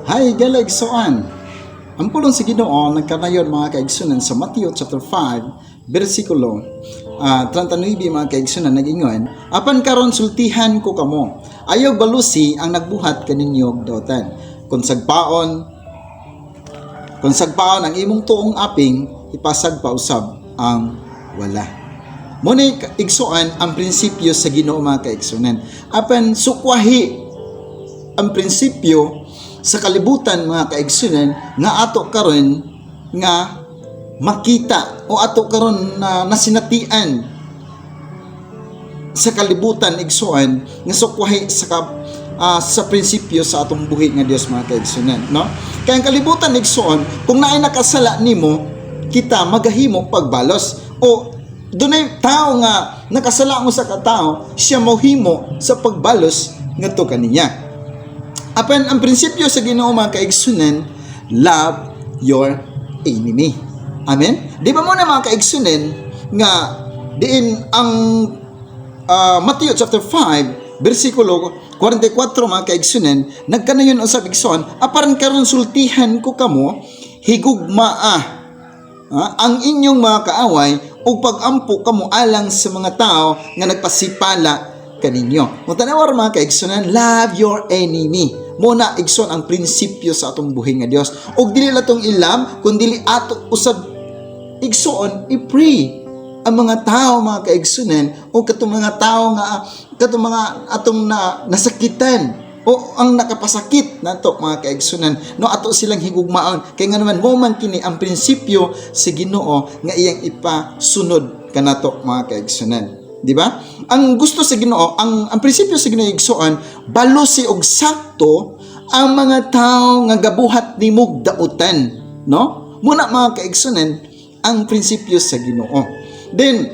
Hi, galagsoan! Ang pulong sa Ginoo nagkanayon mga kaigsunan sa Matthew chapter 5, versikulo 39 mga kaigsunan nagingon, apan karon sultihan ko kamo, ayaw balusi ang nagbuhat kaninyo dotan. Kung sagpaon ang imong tuong aping, ipasag pa usab ang wala. Muna igsuan ang prinsipyo sa Ginoo mga kaigsunan. Apan sukwahi ang prinsipyo sa kalibutan mga kaigsunan nga ato karon nga makita o ato karon na nasinatian sa kalibutan igsuan nga sukwahi sa prinsipyo sa atong buhi nga Dios mga kaigsunan, no? Kaya ang kalibutan igsuon, kung naay nakasala nimo, kita magahimo pagbalos o dunay tao nga nakasala mo sa katao, siya mohimo sa pagbalos ngadto kaniya. Apan ang prinsipyo sa Ginoo mga kaigsunan, love your enemy. Amen? Di ba muna mga kaigsunan nga diin ang Matthew chapter 5 versikulo 44 mga kaigsunan, nagkanayon usab igsoon, apan karon sultihan ko kamo higugmaa ang inyong mga kaaway ug pagampo kamo alang sa mga tao nga nagpasipala kaninyo. Kung tanawar mga kaigsunan, love your enemy. Muna igsoon ang prinsipyo sa atong buhi nga Dios. Og dili latong ilam, kun dili ato usab igsoon i-pray ang mga tao mga kaigsunan o katong mga tao nga katong mga atong nasakitan o ang nakapasakit nato mga kaigsunan, no, ato silang higugmaon kay nga naman mo man kini ang prinsipyo sa Ginoo nga iyang ipasunod kanato mga kaigsunan. Di ba? Ang gusto sa Ginoo, ang prinsipyo sa Ginoo igsoon, balusi og sakto ang mga tao nga gabuhat nimo dautan, no? Muna mga kaigsunan ang prinsipyo sa Ginoo. Then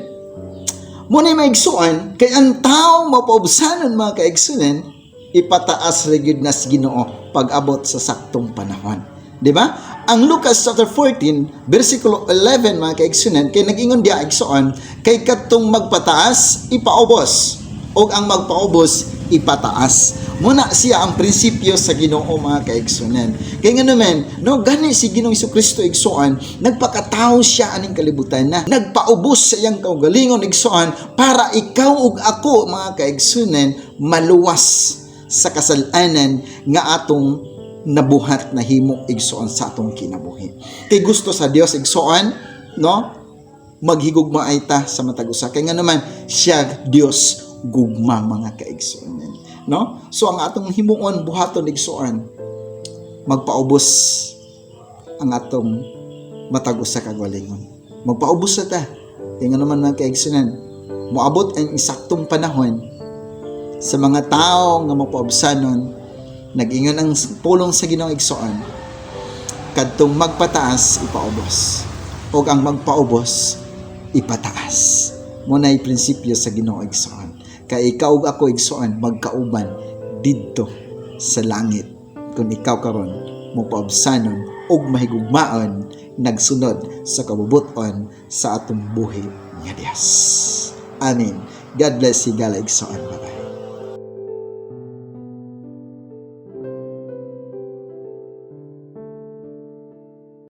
muna maigsuon kay ang tao mapaubsanon mga kaigsunan, ipataas ra gyud nas Ginoo pag-abot sa saktong panahon. Di ba? Ang Lucas chapter 14 versikulo 11 mga kaigsunan, kay nag-ingon diha igsoon, kay kadtong magpataas ipaubos og ang magpaubos ipataas. Muna siya ang prinsipyo sa Ginoo mga kaigsunan. Kay nga naman, no, gani si Ginoong Jesucristo igsoon, nagpakatao siya aning kalibutan na nagpaubos sa iyang kaugalingon igsoon para ikaw ug ako mga kaigsunan maluwas sa kasalanan nga atong nabuhat na himo igsoon sa atong kinabuhi. Kay gusto sa Dios igsoon, no, maghigugma ay ta sa matag usa. Kay nga naman siya Dios gugma mga kaigsoon, no? So ang atong himuon buhaton igsoon, magpaubos ang atong matag usa ka galingon. Magpaubos sa ta. Kay nga naman mga kaigsoon, moabot ang isaktong panahon sa mga tao nga mapaubsanon. Nag-ingon ang pulong sa Ginoo igsoon, kadtong magpataas ipaubos o ang magpaubos ipataas. Muna'y prinsipyo sa Ginoo igsoon, kay ikaw ug ako igsoon magkauban didto sa langit kung ikaw karon mo paubsanon ug mahigugmaon nagsunod sa kabubuton sa atong buhi nga Dios. Amen. God bless you, gala igsoon. Bye-bye.